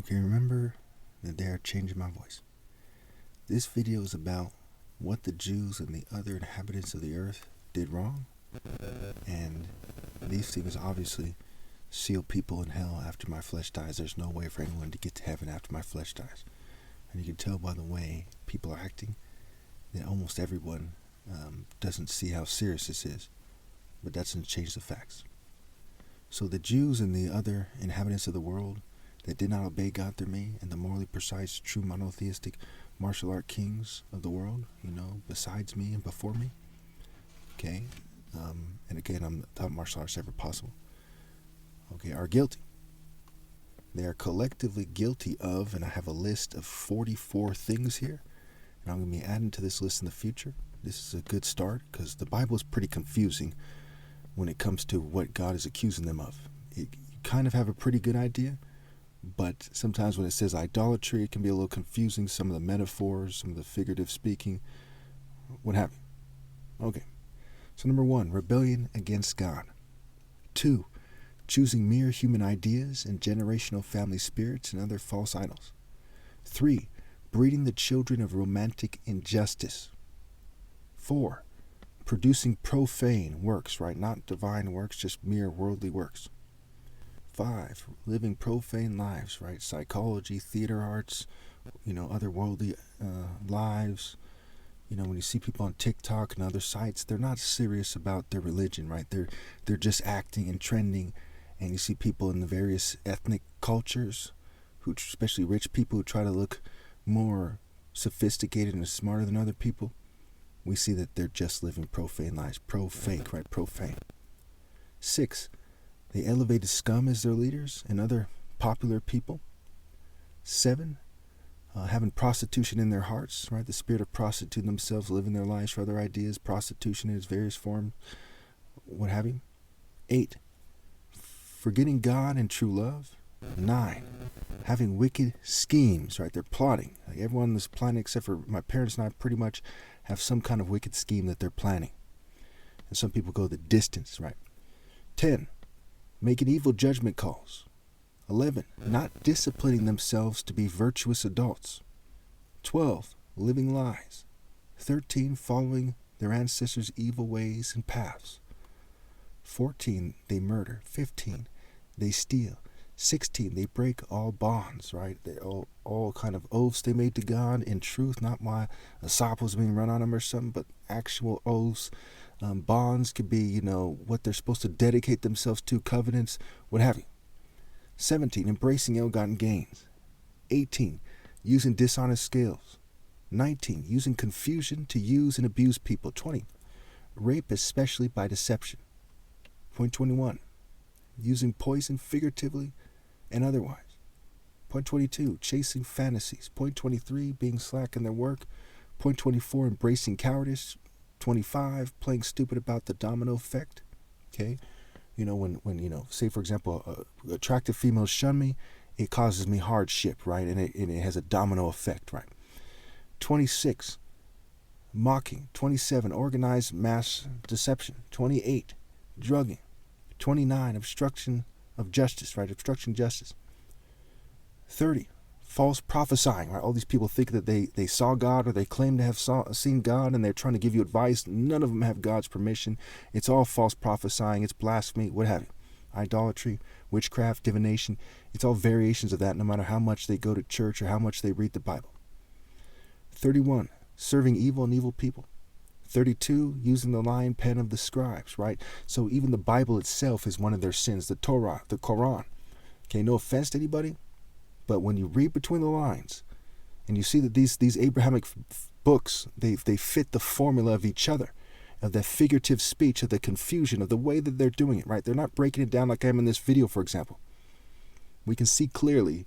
Okay, remember that they are changing my voice. This video is about what the Jews and the other inhabitants of the earth did wrong. And these things obviously seal people in hell after my flesh dies. There's no way for anyone to get to heaven after my flesh dies. And you can tell by the way people are acting that almost everyone doesn't see how serious this is. But that doesn't change the facts. So the Jews and the other inhabitants of the world that did not obey God through me, and the morally precise, true monotheistic martial art kings of the world, besides me and before me. Okay, and again, I'm the top martial artist ever possible. Okay, are guilty. They are collectively guilty of, and I have a list of 44 things here, and I'm going to be adding to this list in the future. This is a good start because the Bible is pretty confusing when it comes to what God is accusing them of. You kind of have a pretty good idea, but sometimes when it says idolatry, it can be a little confusing. Some of the metaphors, some of the figurative speaking, what have you. Okay, so number 1, rebellion against God. 2, choosing mere human ideas and generational family spirits and other false idols. 3, breeding the children of romantic injustice. 4, producing profane works, right? Not divine works, just mere worldly works. 5, living profane lives, right? Psychology, theater arts, other worldly lives. When you see people on TikTok and other sites, they're not serious about their religion, right? They're just acting and trending. And you see people in the various ethnic cultures, who, especially rich people, who try to look more sophisticated and smarter than other people. We see that they're just living profane lives. Pro-fake, right? Profane. 6, they elevated scum as their leaders and other popular people. 7, having prostitution in their hearts, right? The spirit of prostituting themselves, living their lives for other ideas, prostitution in its various forms, what have you. 8, forgetting God and true love. 9, having wicked schemes, right? They're plotting. Like everyone on this planet, except for my parents and I, pretty much have some kind of wicked scheme that they're planning. And some people go the distance, right? 10, making evil judgment calls. 11, not disciplining themselves to be virtuous adults. 12, living lies. 13, following their ancestors' evil ways and paths. 14, they murder. 15, they steal. 16, they break all bonds, right? They all kind of oaths they made to God in truth, not my disciples being run on them or something, but actual oaths. Bonds could be, what they're supposed to dedicate themselves to, covenants, what have you. 17, embracing ill-gotten gains. 18, using dishonest scales. 19, using confusion to use and abuse people. 20, rape especially by deception. Point 21, using poison figuratively and otherwise. Point 22, chasing fantasies. Point 23, being slack in their work. Point 24, embracing cowardice. 25, playing stupid about the domino effect. Okay, when say for example, attractive females shun me, it causes me hardship, right? And it has a domino effect, right? 26, mocking. 27, organized mass deception. 28, drugging. 29, obstruction of justice, right? Obstruction of justice. 30, false prophesying, right? All these people think that they saw God, or they claim to have seen God, and they're trying to give you advice. None of them have God's permission. It's all false prophesying. It's blasphemy, what have you. Idolatry, witchcraft, divination. It's all variations of that, no matter how much they go to church or how much they read the Bible. 31, serving evil and evil people. 32, using the lying pen of the scribes, right? So even the Bible itself is one of their sins. The Torah, the Quran. Okay, no offense to anybody, but when you read between the lines and you see that these Abrahamic books, they fit the formula of each other, of the figurative speech, of the confusion, of the way that they're doing it, right? They're not breaking it down like I am in this video, for example. We can see clearly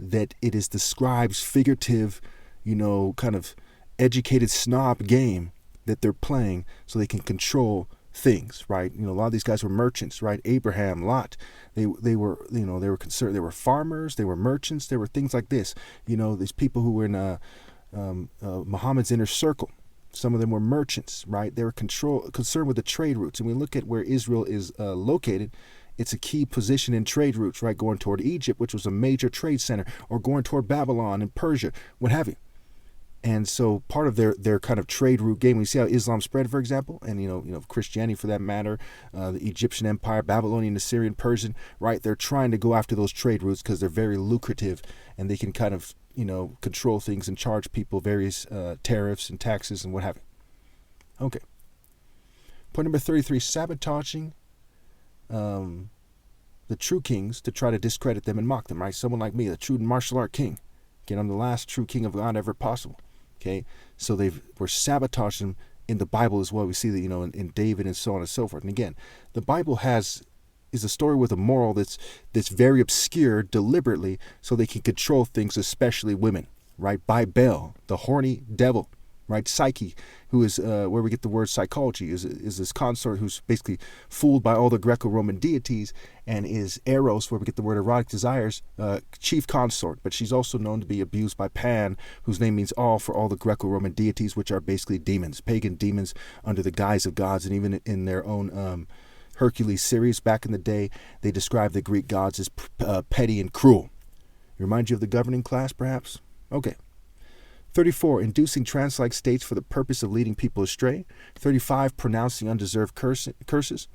that it is the scribes' figurative, kind of educated snob game that they're playing so they can control things, right? A lot of these guys were merchants, right? Abraham, Lot, they were concerned. They were farmers, they were merchants, there were things like this. These people who were in Muhammad's inner circle, some of them were merchants, right? They were concerned with the trade routes. And we look at where Israel is located. It's a key position in trade routes, right? Going toward Egypt, which was a major trade center, or going toward Babylon and Persia, what have you. And so part of their kind of trade route game, we see how Islam spread, for example, and Christianity for that matter, the Egyptian Empire, Babylonian, Assyrian, Persian, right? They're trying to go after those trade routes because they're very lucrative, and they can kind of control things and charge people various tariffs and taxes and what have you. Okay. Point number 33: sabotaging the true kings to try to discredit them and mock them. Right? Someone like me, the true martial art king. Again, I'm the last true king of God ever possible. Okay, so we're sabotaging them in the Bible as well. We see that in David and so on and so forth. And again, the Bible is a story with a moral that's very obscure deliberately, so they can control things, especially women. Right, by Baal, the horny devil. Right, Psyche, who is where we get the word psychology, is this consort who's basically fooled by all the Greco-Roman deities, and is Eros, where we get the word erotic desires, chief consort. But she's also known to be abused by Pan, whose name means all, for all the Greco-Roman deities, which are basically demons, pagan demons under the guise of gods. And even in their own Hercules series back in the day, they describe the Greek gods as petty and cruel. Remind you of the governing class, perhaps? Okay. 34, inducing trance-like states for the purpose of leading people astray. 35, pronouncing undeserved curses.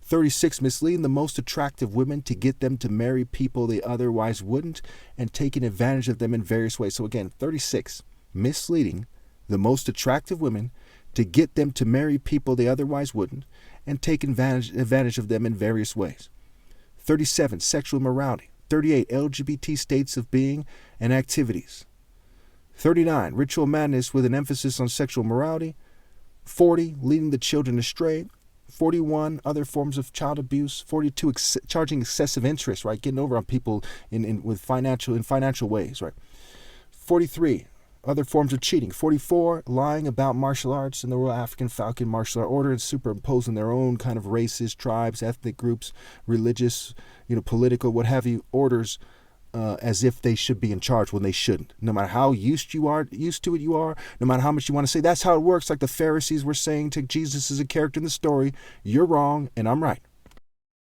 36, misleading the most attractive women to get them to marry people they otherwise wouldn't, and taking advantage of them in various ways. So again, 36, misleading the most attractive women to get them to marry people they otherwise wouldn't, and taking advantage of them in various ways. 37, sexual immorality. 38, LGBT states of being and activities. 39, ritual madness with an emphasis on sexual morality. 40, leading the children astray. 41, other forms of child abuse. 42, charging excessive interest, right? Getting over on people in financial ways, right? 43, other forms of cheating. 44, lying about martial arts and the Royal African Falcon Martial Art Order, and superimposing their own kind of races, tribes, ethnic groups, religious, political, what have you, orders, as if they should be in charge when they shouldn't. No matter how used to it you are, no matter how much you want to say that's how it works, like the Pharisees were saying to Jesus as a character in the story, you're wrong and I'm right.